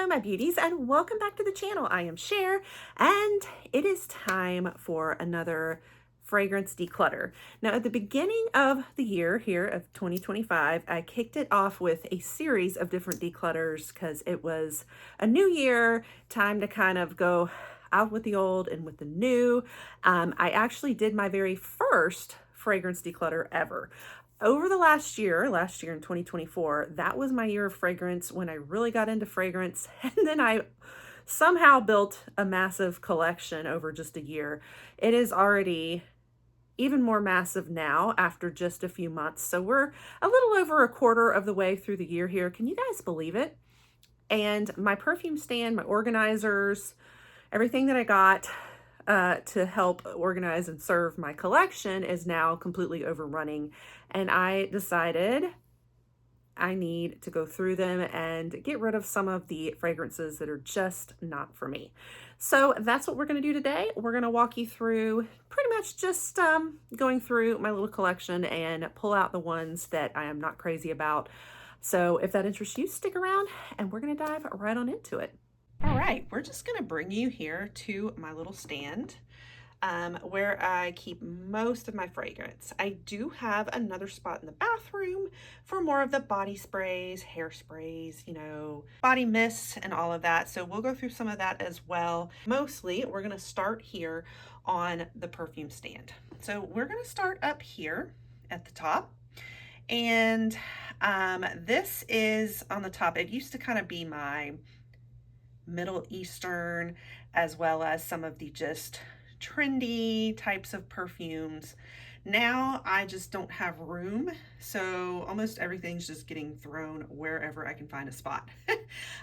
Hello, my beauties, and welcome back to the channel. I am Cher, and it is time for another fragrance declutter. Now, at the beginning of the year here of 2025, I kicked it off with a series of different declutters because it was a new year, time to kind of go out with the old and with the new. I actually did my very first fragrance declutter ever. Over the last year in 2024, that was my year of fragrance when I really got into fragrance. And then I somehow built a massive collection over just a year. It is already even more massive now after just a few months. So we're a little over a quarter of the way through the year here. Can you guys believe it? And my perfume stand, my organizers, everything that I got to help organize and serve my collection is now completely overrunning. And I decided I need to go through them and get rid of some of the fragrances that are just not for me. So that's what we're going to do today. We're going to walk you through pretty much just going through my little collection and pull out the ones that I am not crazy about. So if that interests you, stick around and we're going to dive right on into it. All right, we're just gonna bring you here to my little stand where I keep most of my fragrance. I do have another spot in the bathroom for more of the body sprays, hair sprays, body mists and all of that. So we'll go through some of that as well. Mostly, we're gonna start here on the perfume stand. So we're gonna start up here at the top. And this is on the top. It used to kind of be my Middle Eastern, as well as some of the just trendy types of perfumes. Now I just don't have room, so almost everything's just getting thrown wherever I can find a spot.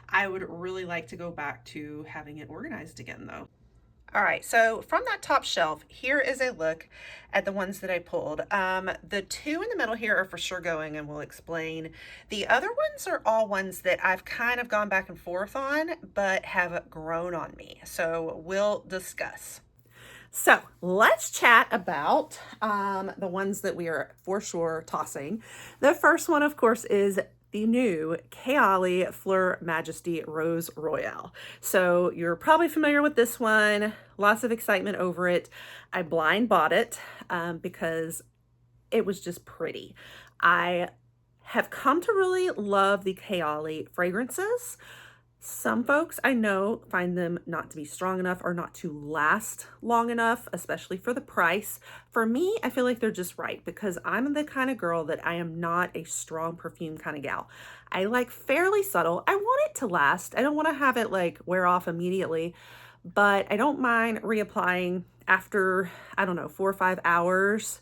I would really like to go back to having it organized again though. All right, so from that top shelf, here is a look at the ones that I pulled. The two in the middle here are for sure going, and we'll explain. The other ones are all ones that I've kind of gone back and forth on, but have grown on me. So we'll discuss. So let's chat about the ones that we are for sure tossing. The first one, of course, is the new Kayali Fleur Majesty Rose Royale. So you're probably familiar with this one, lots of excitement over it. I blind bought it because it was just pretty. I have come to really love the Kayali fragrances. Some folks I know find them not to be strong enough or not to last long enough, especially for the price. For me, I feel like they're just right because I'm the kind of girl that I am not a strong perfume kind of gal. I like fairly subtle. I want it to last. I don't want to have it like wear off immediately, but I don't mind reapplying after, I don't know, 4 or 5 hours,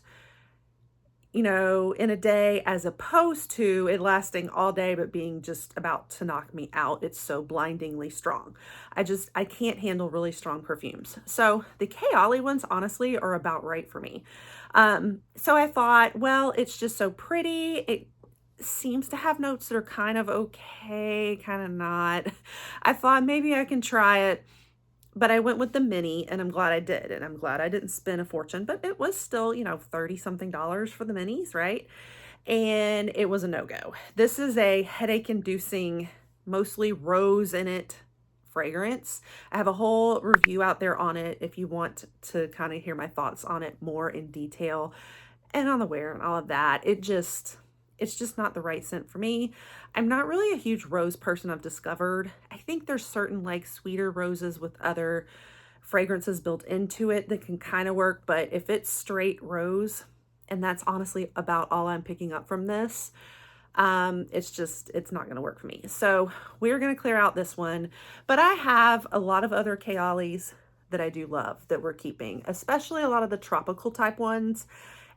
in a day, as opposed to it lasting all day but being just about to knock me out. It's so blindingly strong. I can't handle really strong perfumes. So the Kayali ones honestly are about right for me. So I thought, well, it's just so pretty. It seems to have notes that are kind of okay, kind of not. I thought maybe I can try it. But I went with the mini, and I'm glad I did. And I'm glad I didn't spend a fortune, but it was still, $30 something for the minis, right? And it was a no-go. This is a headache inducing, mostly rose in it fragrance. I have a whole review out there on it if you want to kind of hear my thoughts on it more in detail and on the wear and all of that. It's just not the right scent for me. I'm not really a huge rose person, I've discovered. I think there's certain like sweeter roses with other fragrances built into it that can kind of work, but if it's straight rose, and that's honestly about all I'm picking up from this, it's not gonna work for me. So we're gonna clear out this one, but I have a lot of other Kayalis that I do love that we're keeping, especially a lot of the tropical type ones.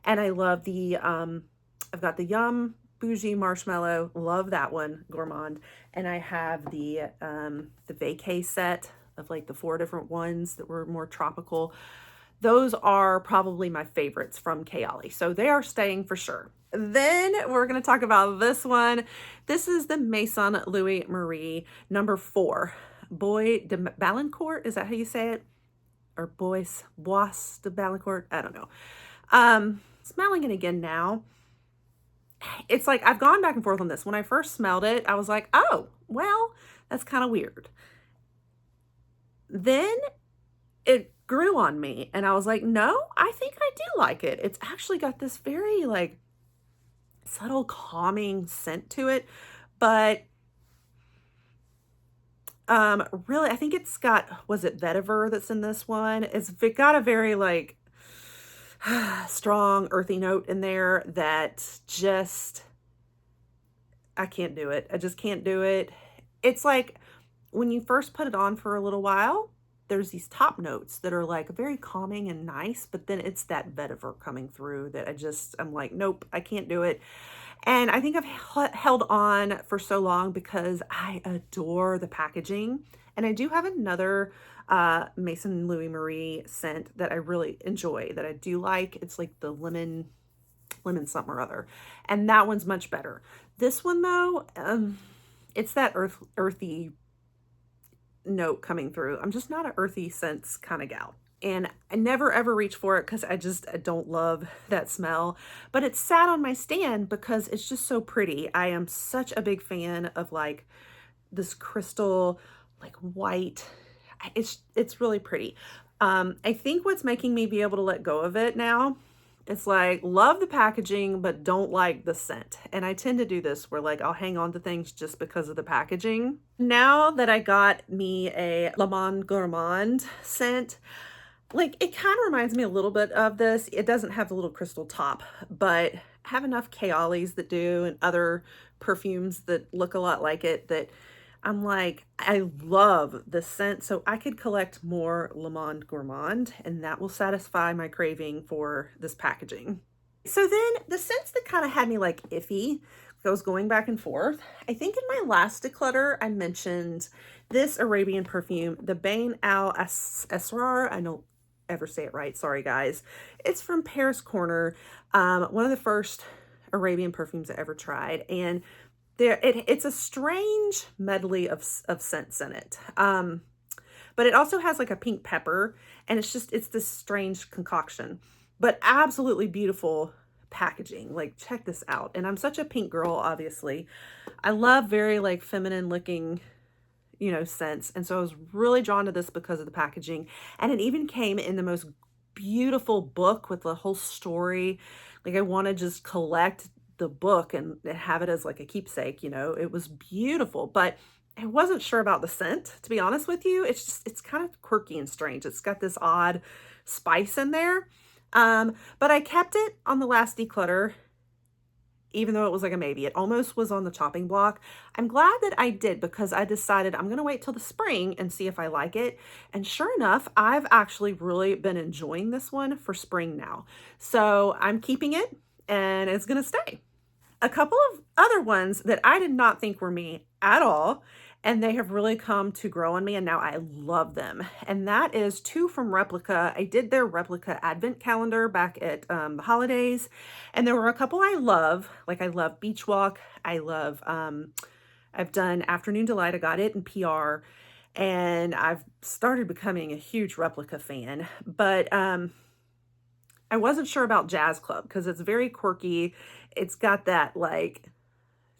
And I love the, I've got the Yum Bougie Marshmallow, love that one, Gourmand. And I have the vacay set of like the 4 different ones that were more tropical. Those are probably my favorites from Kayali. So they are staying for sure. Then we're going to talk about this one. This is the Maison Louis Marie number 4. Bois de Balancourt, is that how you say it? Or Bois de Balancourt? I don't know. Smelling it again now. It's like I've gone back and forth on this. When I first smelled it, I was like, oh, well, That's kind of weird. Then it grew on me and I was like, no, I think I do like it. It's actually got this very like subtle calming scent to it, but really I think it's got, was it vetiver that's in this one? It's got a very like strong earthy note in there that just, I can't do it. I just can't do it. It's like when you first put it on for a little while, there's these top notes that are like very calming and nice, but then it's that vetiver coming through that I'm like, nope, I can't do it. And I think I've held on for so long because I adore the packaging. And I do have another Maison Louis Marie scent that I really enjoy, that I do like. It's like the lemon something or other. And that one's much better. This one though, it's that earthy note coming through. I'm just not an earthy scents kind of gal. And I never ever reach for it because I don't love that smell. But it's sat on my stand because it's just so pretty. I am such a big fan of like this crystal, like white. It's really pretty. I think what's making me be able to let go of it now, it's like, love the packaging, but don't like the scent. And I tend to do this where like, I'll hang on to things just because of the packaging. Now that I got me a Le Monde Gourmand scent, like it kind of reminds me a little bit of this. It doesn't have the little crystal top, but I have enough Kayalis that do and other perfumes that look a lot like it that I'm like, I love the scent. So I could collect more Le Monde Gourmand and that will satisfy my craving for this packaging. So then the scents that kind of had me like iffy, I was going back and forth. I think in my last declutter, I mentioned this Arabian perfume, the Bain Al Esrar. I don't ever say it right. Sorry, guys. It's from Paris Corner. One of the first Arabian perfumes I ever tried. And it's a strange medley of scents in it. But it also has like a pink pepper and it's this strange concoction, but absolutely beautiful packaging. Like check this out. And I'm such a pink girl, obviously. I love very like feminine looking, scents. And so I was really drawn to this because of the packaging. And it even came in the most beautiful book with the whole story. Like I want to just collect the book and have it as like a keepsake, it was beautiful, but I wasn't sure about the scent, to be honest with you. It's kind of quirky and strange. It's got this odd spice in there. But I kept it on the last declutter, even though it was like a maybe. It almost was on the chopping block. I'm glad that I did because I decided I'm going to wait till the spring and see if I like it. And sure enough, I've actually really been enjoying this one for spring now. So I'm keeping it and it's going to stay. A couple of other ones that I did not think were me at all, and they have really come to grow on me, and now I love them. And that is two from Replica. I did their Replica advent calendar back at the holidays, and there were a couple I love. Like I love Beach Walk. I love, I've done Afternoon Delight. I got it in PR, and I've started becoming a huge Replica fan. But I wasn't sure about Jazz Club because it's very quirky. It's got that like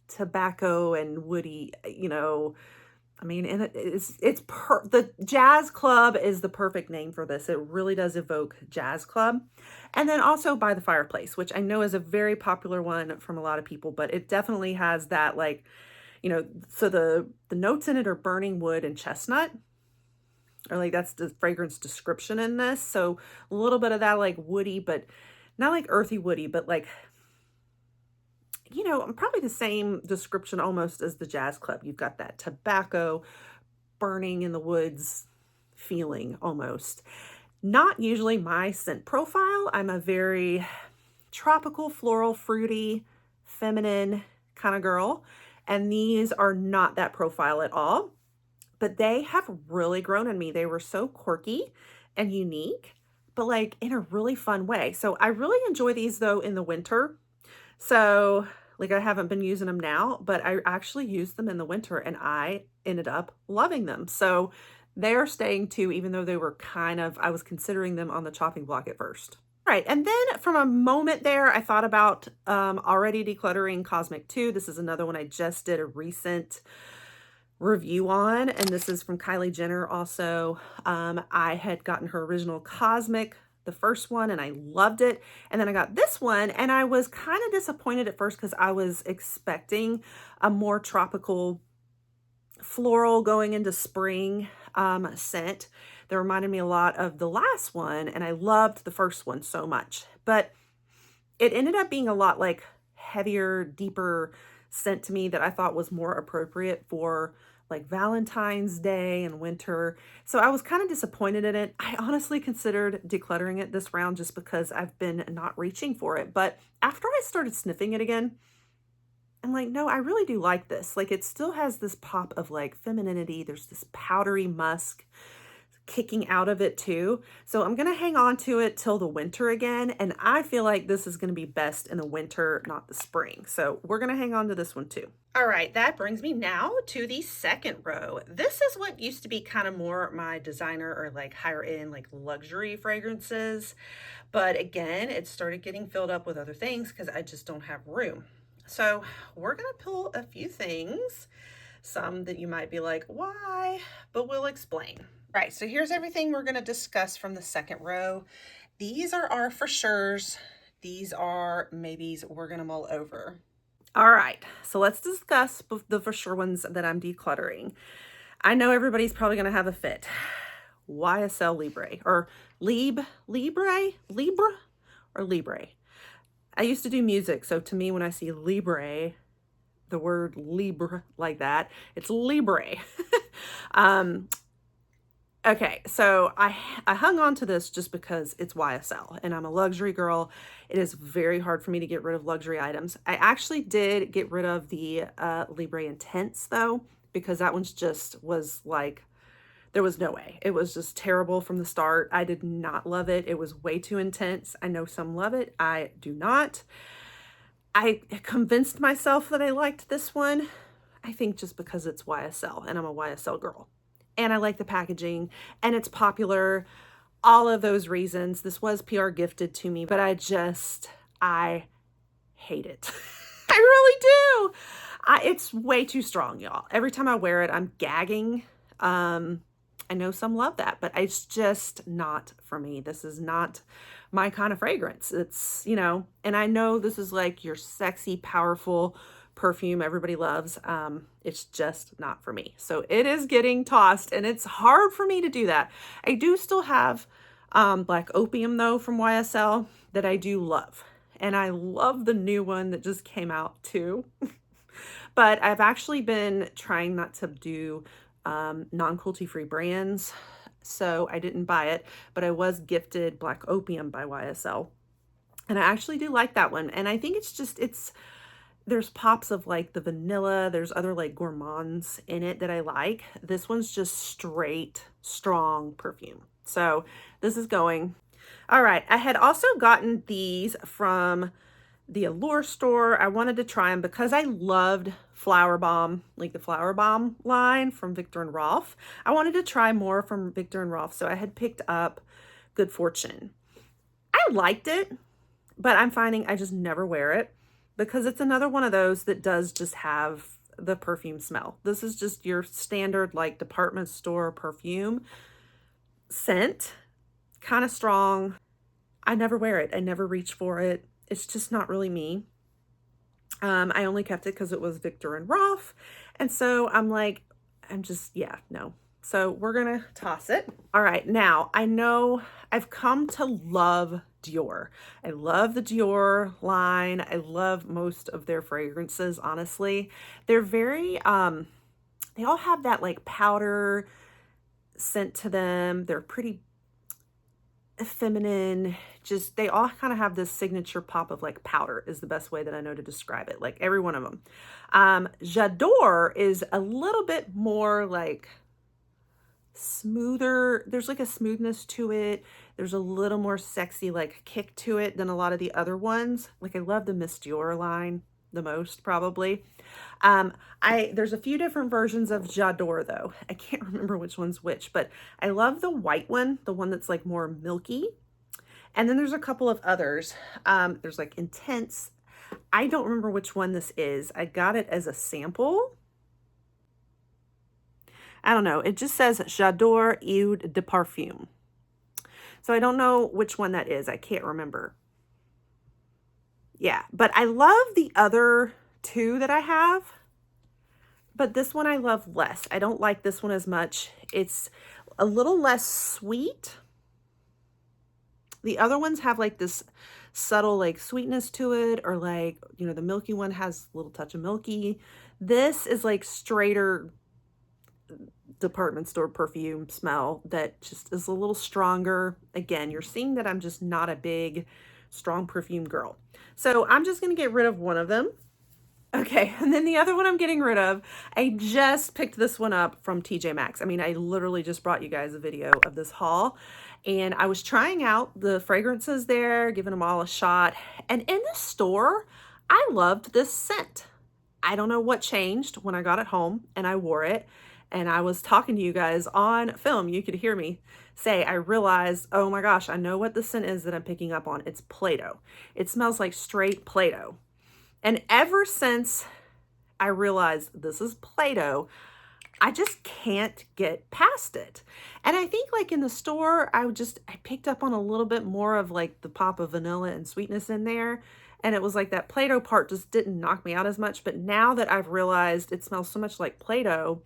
tobacco and woody, I mean, and the Jazz Club is the perfect name for this. It really does evoke Jazz Club. And then also By the Fireplace, which I know is a very popular one from a lot of people, but it definitely has that like, so the notes in it are burning wood and chestnut. Or like that's the fragrance description in this. So a little bit of that like woody, but not like earthy woody, but like, probably the same description almost as the Jazz Club. You've got that tobacco burning in the woods feeling almost. Not usually my scent profile. I'm a very tropical, floral, fruity, feminine kind of girl. And these are not that profile at all. But they have really grown on me. They were so quirky and unique, but like in a really fun way. So I really enjoy these though in the winter. So like I haven't been using them now, but I actually used them in the winter and I ended up loving them. So they are staying too, even though they were I was considering them on the chopping block at first. All right, and then from a moment there, I thought about already decluttering Cosmic 2. This is another one I just did a recent review on, and this is from Kylie Jenner also. I had gotten her original Cosmic, the first one, and I loved it. And then I got this one, and I was kind of disappointed at first because I was expecting a more tropical floral going into spring scent that reminded me a lot of the last one, and I loved the first one so much. But it ended up being a lot like heavier, deeper scent to me that I thought was more appropriate for like Valentine's Day and winter. So I was kind of disappointed in it. I honestly considered decluttering it this round just because I've been not reaching for it. But after I started sniffing it again, I'm like, no, I really do like this. Like, it still has this pop of like femininity. There's this powdery musk kicking out of it too. So I'm going to hang on to it till the winter again. And I feel like this is going to be best in the winter, not the spring. So we're going to hang on to this one too. All right, that brings me now to the second row. This is what used to be kind of more my designer or like higher end, like luxury fragrances. But again, it started getting filled up with other things because I just don't have room. So we're going to pull a few things, some that you might be like, why? But we'll explain. Right, so here's everything we're going to discuss from the second row. These are our for sures. These are maybes we're going to mull over. All right, so let's discuss the for sure ones that I'm decluttering. I know everybody's probably going to have a fit. YSL Libre, or Libre? I used to do music, so to me, when I see Libre, the word Libre like that, it's Libre. Okay, so I hung on to this just because it's YSL and I'm a luxury girl. It is very hard for me to get rid of luxury items. I actually did get rid of the Libre Intense though, because that one's just was like, there was no way. It was just terrible from the start. I did not love it. It was way too intense. I know some love it. I do not. I convinced myself that I liked this one. I think just because it's YSL and I'm a YSL girl. And I like the packaging and it's popular, all of those reasons. This was PR gifted to me, but I hate it. I really do. It's way too strong, y'all. Every time I wear it, I'm gagging. I know some love that, but it's just not for me. This is not my kind of fragrance. It's, you know, and I know this is like your sexy, powerful perfume everybody loves. It's just not for me. So it is getting tossed and it's hard for me to do that. I do still have Black Opium though from YSL that I do love. And I love the new one that just came out too. But I've actually been trying not to do non-cruelty free brands. So I didn't buy it, but I was gifted Black Opium by YSL. And I actually do like that one. And I think there's pops of like the vanilla. There's other like gourmands in it that I like. This one's just straight, strong perfume. So this is going. All right. I had also gotten these from the Allure store. I wanted to try them because I loved Flower Bomb, like the Flower Bomb line from Viktor and Rolf. I wanted to try more from Viktor and Rolf. So I had picked up Good Fortune. I liked it, but I'm finding I just never wear it, because it's another one of those that does just have the perfume smell. This is just your standard like department store perfume scent, kind of strong. I never wear it. I never reach for it. It's just not really me. I only kept it because it was Viktor and Rolf. And so I'm like, yeah, no. So we're going to toss it. All right. Now I know I've come to love Dior. I love the Dior line. I love most of their fragrances, honestly. They're very, they all have that like powder scent to them. They're pretty feminine. Just, they all kind of have this signature pop of like powder is the best way that I know to describe it. Like every one of them. J'adore is a little bit more like smoother. There's like a smoothness to it. There's a little more sexy like kick to it than a lot of the other ones. Like I love the Miss Dior line the most probably. There's a few different versions of J'adore though. I can't remember which one's which, but I love the white one, the one that's like more milky. And then there's a couple of others. There's like Intense. I don't remember which one this is. I got it as a sample. I don't know. It just says J'adore eau de parfum. So I don't know which one that is. I can't remember. Yeah, but I love the other two that I have. But this one I love less. I don't like this one as much. It's a little less sweet. The other ones have like this subtle like sweetness to it, or like, you know, the milky one has a little touch of milky. This is like straighter department store perfume smell that just is a little stronger. Again, you're seeing that I'm just not a big, strong perfume girl. So I'm just going to get rid of one of them. Okay, and then the other one I'm getting rid of, I just picked this one up from TJ Maxx. I mean, I literally just brought you guys a video of this haul, and I was trying out the fragrances there, giving them all a shot. And in the store, I loved this scent. I don't know what changed when I got it home and I wore it, and I was talking to you guys on film. You could hear me say, I realized, oh my gosh, I know what the scent is that I'm picking up on. It's Play-Doh. It smells like straight Play-Doh. And ever since I realized this is Play-Doh, I just can't get past it. And I think like in the store, I picked up on a little bit more of like the pop of vanilla and sweetness in there. And it was like that Play-Doh part just didn't knock me out as much. But now that I've realized it smells so much like Play-Doh,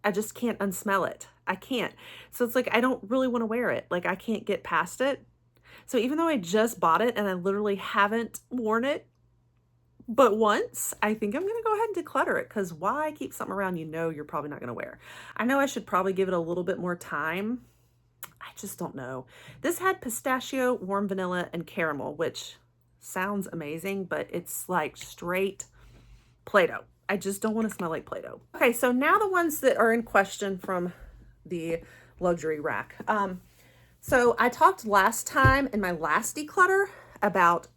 I just can't unsmell it. I can't. So it's like, I don't really want to wear it. Like I can't get past it. So even though I just bought it and I literally haven't worn it but once, I think I'm going to go ahead and declutter it, because why keep something around you know you're probably not going to wear? I know I should probably give it a little bit more time. I just don't know. This had pistachio, warm vanilla, and caramel, which sounds amazing, but it's like straight Play-Doh. I just don't want to smell like Play-Doh. Okay, so now the ones that are in question from the luxury rack. So I talked last time in my last declutter about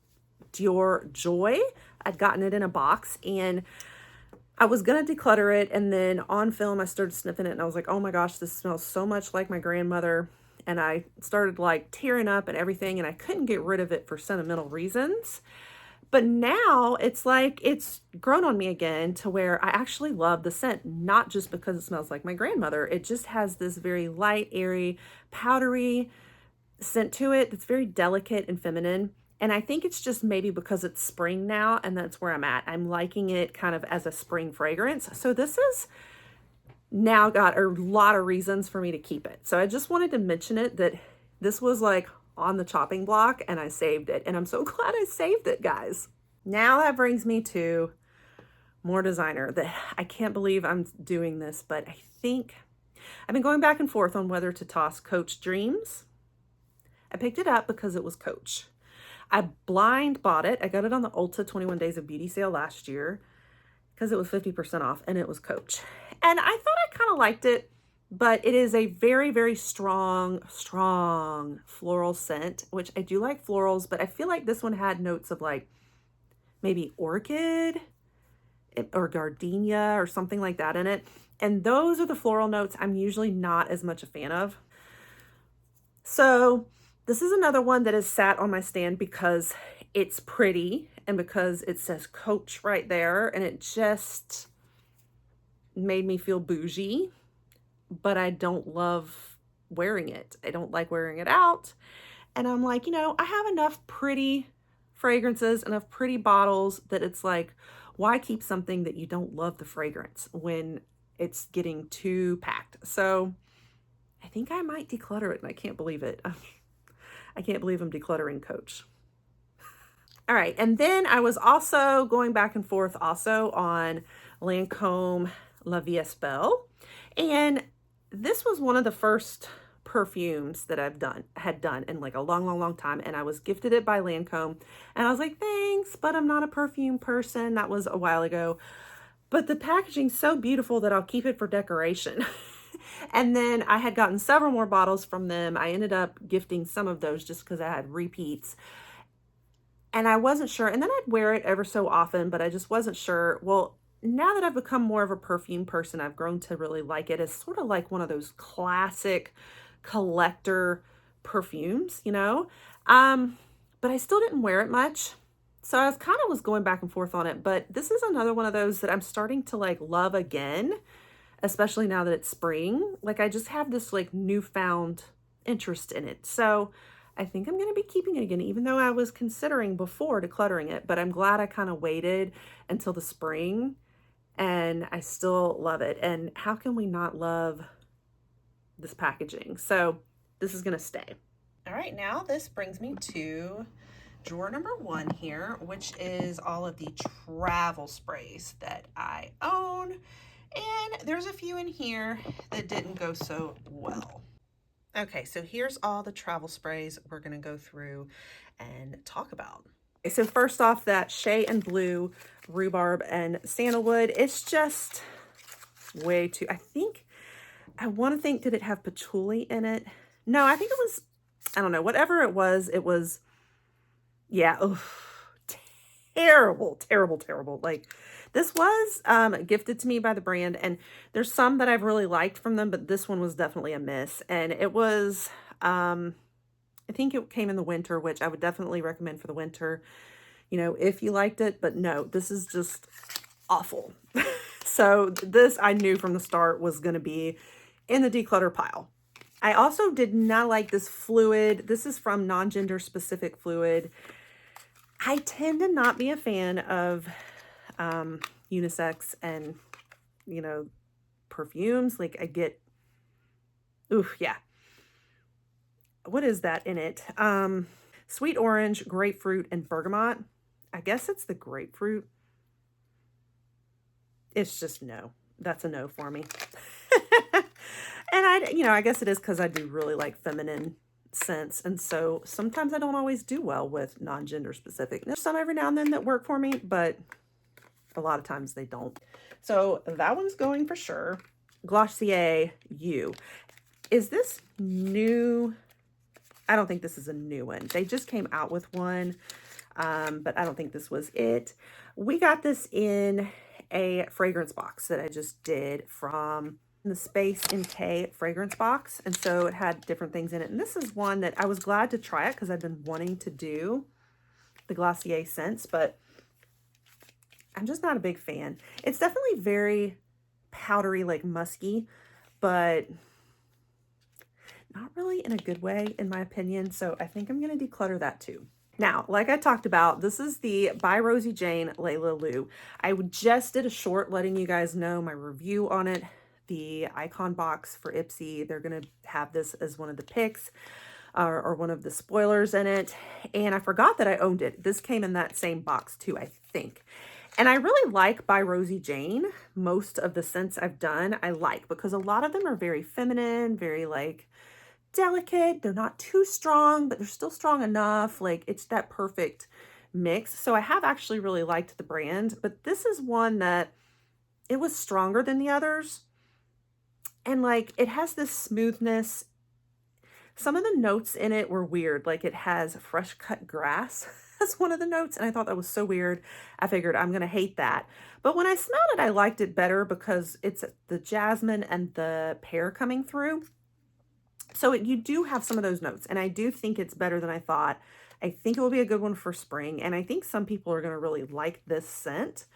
Dior Joy. I'd gotten it in a box and I was going to declutter it. And then on film, I started sniffing it and I was like, oh my gosh, this smells so much like my grandmother. And I started like tearing up and everything, and I couldn't get rid of it for sentimental reasons. But now it's like it's grown on me again to where I actually love the scent, not just because it smells like my grandmother. It just has this very light, airy, powdery scent to it. It's very delicate and feminine. And I think it's just maybe because it's spring now, and that's where I'm at. I'm liking it kind of as a spring fragrance. So this is now got a lot of reasons for me to keep it. So I just wanted to mention it, that this was like on the chopping block and I saved it. And I'm so glad I saved it, guys. Now that brings me to more designer. That I can't believe I'm doing this, but I think I've been going back and forth on whether to toss Coach Dreams. I picked it up because it was Coach. I blind bought it. I got it on the Ulta 21 Days of Beauty sale last year because it was 50% off, and it was Coach. And I thought I kind of liked it, but it is a very, very strong floral scent, which I do like florals, but I feel like this one had notes of like maybe orchid or gardenia or something like that in it. And those are the floral notes I'm usually not as much a fan of. So this is another one that has sat on my stand because it's pretty and because it says Coach right there, and it just made me feel bougie, but I don't love wearing it. I don't like wearing it out. And I'm like, you know, I have enough pretty fragrances, enough pretty bottles, that it's like, why keep something that you don't love the fragrance when it's getting too packed? So I think I might declutter it, and I can't believe it. I can't believe I'm decluttering Coach. All right, and then I was also going back and forth also on Lancome La YSL, and this was one of the first perfumes that had done in like a long time, and I was gifted it by Lancome, and I was like, thanks, but I'm not a perfume person. That was a while ago, but the packaging's so beautiful that I'll keep it for decoration. And then I had gotten several more bottles from them. I ended up gifting some of those just because I had repeats. And I wasn't sure. And then I'd wear it ever so often, but I just wasn't sure. Well, now that I've become more of a perfume person, I've grown to really like it. It's sort of like one of those classic collector perfumes, you know? But I still didn't wear it much. So I was going back and forth on it. But this is another one of those that I'm starting to like love again. especially now that it's spring. Like I just have this like newfound interest in it. So I think I'm going to be keeping it again, even though I was considering before decluttering it, but I'm glad I kind of waited until the spring and I still love it. And how can we not love this packaging? So this is going to stay. All right, now this brings me to drawer number 1 here, which is all of the travel sprays that I own. And there's a few in here that didn't go so well. Okay, so here's all the travel sprays we're gonna go through and talk about. Okay, so first off, that Shea and Blue Rhubarb and Sandalwood, it's just way too, I want to think, did it have patchouli in it? No, I think it was, I don't know, whatever it was, yeah, terrible, terrible, terrible. Like this was gifted to me by the brand, and there's some that I've really liked from them, but this one was definitely a miss. And it was, I think it came in the winter, which I would definitely recommend for the winter, you know, if you liked it, but no, this is just awful. So this I knew from the start was going to be in the declutter pile. I also did not like this fluid. This is from Non-Gender Specific Fluid. I tend to not be a fan of unisex and, you know, perfumes. Like I get, oof, yeah. What is that in it? Sweet orange, grapefruit, and bergamot. I guess it's the grapefruit. It's just no. That's a no for me. And I guess it is because I do really like feminine scents. And so sometimes I don't always do well with non-gender specific. There's some every now and then that work for me, but a lot of times they don't. So that one's going for sure. Glossier You. Is this new? I don't think this is a new one. They just came out with one, but I don't think this was it. We got this in a fragrance box that I just did from the Space in K fragrance box. And so it had different things in it. And this is one that I was glad to try it because I've been wanting to do the Glossier scents, but I'm just not a big fan. It's definitely very powdery, like musky, but not really in a good way, in my opinion. So I think I'm going to declutter that too. Now, like I talked about, this is the by Rosie Jane Layla Lou. I just did a short letting you guys know my review on it. The icon box for Ipsy, they're going to have this as one of the picks or one of the spoilers in it. And I forgot that I owned it. This came in that same box too, I think. And I really like by Rosie Jane. Most of the scents I've done, I like because a lot of them are very feminine, very like delicate. They're not too strong, but they're still strong enough. Like it's that perfect mix. So I have actually really liked the brand, but this is one that it was stronger than the others. And like it has this smoothness. Some of the notes in it were weird. Like it has fresh cut grass as one of the notes. And I thought that was so weird. I figured I'm going to hate that. But when I smelled it, I liked it better because it's the jasmine and the pear coming through. So you do have some of those notes. And I do think it's better than I thought. I think it will be a good one for spring. And I think some people are going to really like this scent.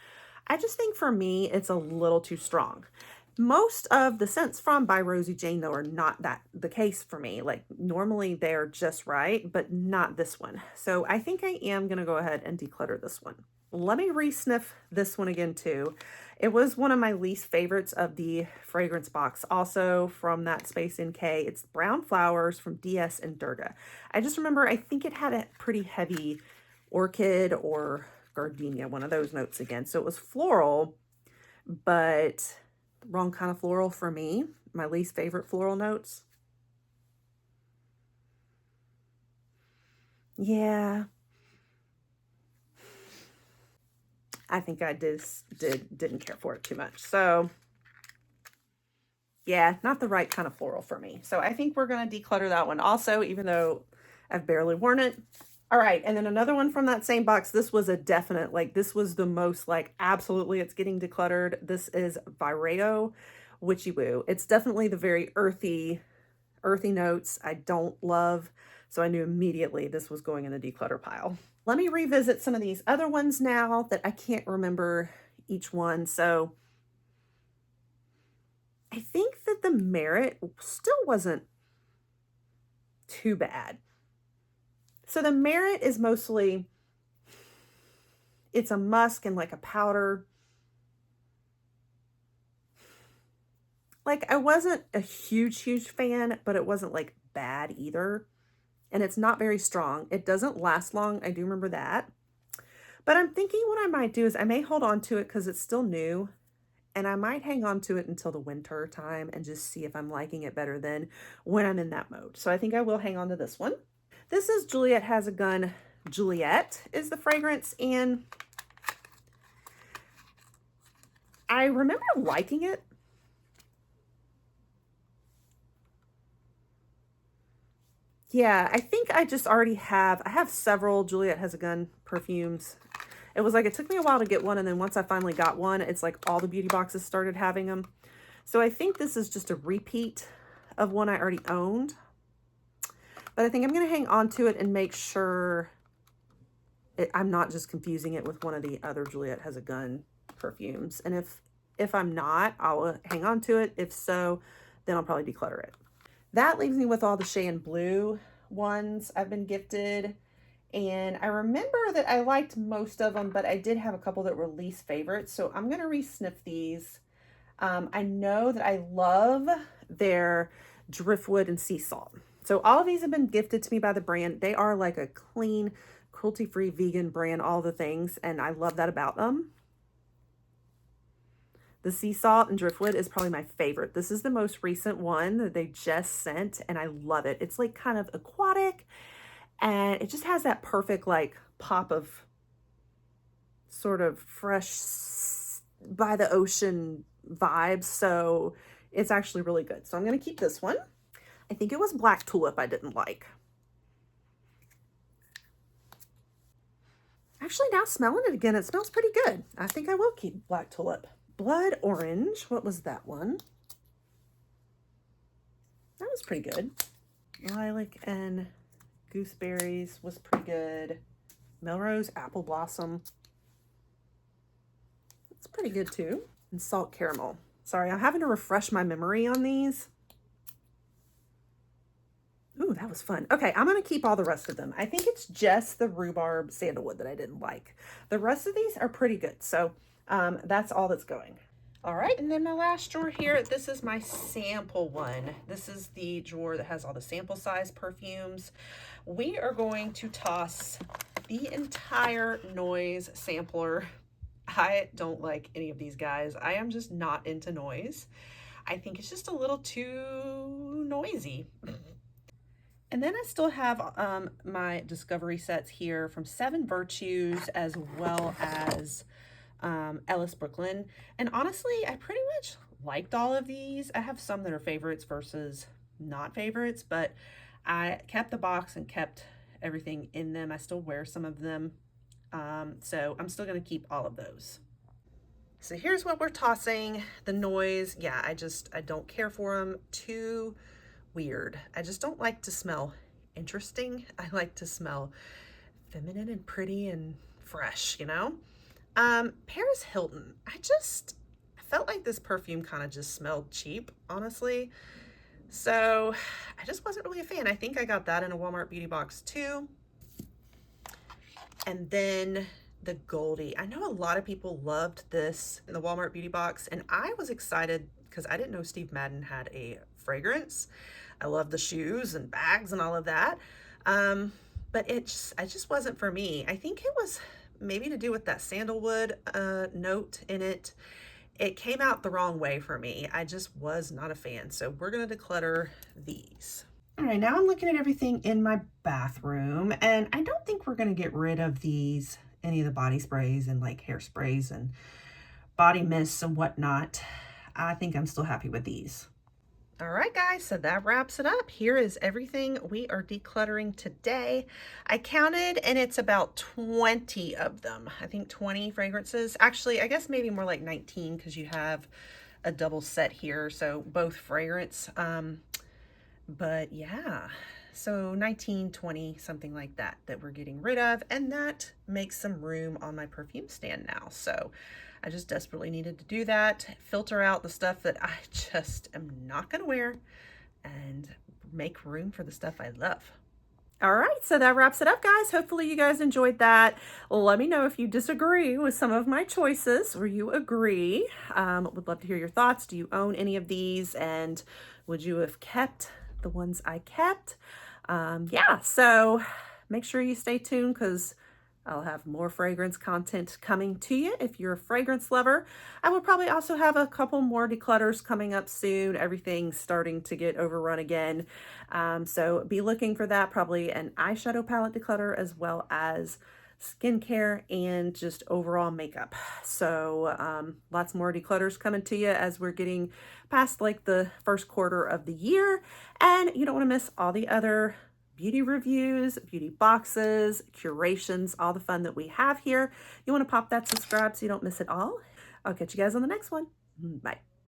I just think for me, it's a little too strong. Most of the scents from by Rosie Jane, though, are not that the case for me. Like normally they're just right, but not this one. So I think I am going to go ahead and declutter this one. Let me re-sniff this one again too. It was one of my least favorites of the fragrance box. Also from that Space in K, it's Brown Flowers from DS and Durga. I just remember, I think it had a pretty heavy orchid or gardenia, one of those notes again. So it was floral, but wrong kind of floral for me. My least favorite floral notes. Yeah. I think I didn't care for it too much. So yeah, not the right kind of floral for me. So I think we're going to declutter that one also, even though I've barely worn it. All right, and then another one from that same box. This was a definite, like this was the most like absolutely it's getting decluttered. This is Vireo Witchy Woo. It's definitely the very earthy notes I don't love. So I knew immediately this was going in the declutter pile. Let me revisit some of these other ones now that I can't remember each one. So I think that the Merit still wasn't too bad. So the Merit is mostly, it's a musk and like a powder. Like, I wasn't a huge fan, but it wasn't like bad either. And it's not very strong. It doesn't last long. I do remember that. But I'm thinking what I might do is I may hold on to it because it's still new. And I might hang on to it until the winter time and just see if I'm liking it better then when I'm in that mode. So I think I will hang on to this one. This is Juliet Has a Gun. Juliet is the fragrance, and I remember liking it. Yeah, I think I just already have, I have several Juliet Has a Gun perfumes. It was like, it took me a while to get one, and then once I finally got one, it's like all the beauty boxes started having them. So I think this is just a repeat of one I already owned. But I think I'm going to hang on to it and make sure I'm not just confusing it with one of the other Juliet Has a Gun perfumes. And if I'm not, I'll hang on to it. If so, then I'll probably declutter it. That leaves me with all the Cheyenne Blue ones I've been gifted. And I remember that I liked most of them, but I did have a couple that were least favorites. So I'm going to re-sniff these. I know that I love their Driftwood and Sea Salt. So all of these have been gifted to me by the brand. They are like a clean, cruelty-free vegan brand, all the things. And I love that about them. The Sea Salt and Driftwood is probably my favorite. This is the most recent one that they just sent, and I love it. It's like kind of aquatic, and it just has that perfect like pop of sort of fresh by the ocean vibes. So it's actually really good. So I'm going to keep this one. I think it was Black Tulip I didn't like. Actually, now smelling it again, it smells pretty good. I think I will keep Black Tulip. Blood Orange, what was that one? That was pretty good. Lilac and Gooseberries was pretty good. Melrose Apple Blossom. It's pretty good too. And Salt Caramel. Sorry, I'm having to refresh my memory on these. Ooh, that was fun. Okay, I'm going to keep all the rest of them. I think it's just the Rhubarb Sandalwood that I didn't like. The rest of these are pretty good. So that's all that's going. All right, and then my last drawer here, this is my sample one. This is the drawer that has all the sample size perfumes. We are going to toss the entire Noise sampler. I don't like any of these guys. I am just not into Noise. I think it's just a little too noisy. And then I still have my Discovery sets here from Seven Virtues, as well as Ellis Brooklyn. And honestly, I pretty much liked all of these. I have some that are favorites versus not favorites, but I kept the box and kept everything in them. I still wear some of them. So I'm still going to keep all of those. So here's what we're tossing. The Noise. Yeah, I don't care for them. Too weird. I just don't like to smell interesting. I like to smell feminine and pretty and fresh, you know? Paris Hilton. I felt like this perfume kind of just smelled cheap, honestly. So I just wasn't really a fan. I think I got that in a Walmart beauty box too. And then the Goldie. I know a lot of people loved this in the Walmart beauty box, and I was excited because I didn't know Steve Madden had a fragrance. I love the shoes and bags and all of that. But it just wasn't for me. I think it was maybe to do with that sandalwood note in it. It came out the wrong way for me. I just was not a fan. So we're going to declutter these. All right, now I'm looking at everything in my bathroom, and I don't think we're going to get rid of any of the body sprays and like hairsprays and body mists and whatnot. I think I'm still happy with these. All right, guys, so that wraps it up. Here is everything we are decluttering today. I counted, and it's about 20 of them. I think 20 fragrances. Actually, I guess maybe more like 19 because you have a double set here, so both fragrance. But yeah, So 19, 20, something like that, that we're getting rid of. And that makes some room on my perfume stand now. So I just desperately needed to do that, filter out the stuff that I just am not going to wear and make room for the stuff I love. All right, so that wraps it up, guys. Hopefully you guys enjoyed that. Let me know if you disagree with some of my choices or you agree. Would love to hear your thoughts. Do you own any of these? And would you have kept the ones I kept? Yeah, so make sure you stay tuned because I'll have more fragrance content coming to you if you're a fragrance lover. I will probably also have a couple more declutters coming up soon. Everything's starting to get overrun again. So be looking for that, probably an eyeshadow palette declutter as well as skincare and just overall makeup. So lots more declutters coming to you as we're getting past like the first quarter of the year. And you don't want to miss all the other beauty reviews, beauty boxes, curations, all the fun that we have here. You want to pop that subscribe so you don't miss it all. I'll catch you guys on the next one. Bye.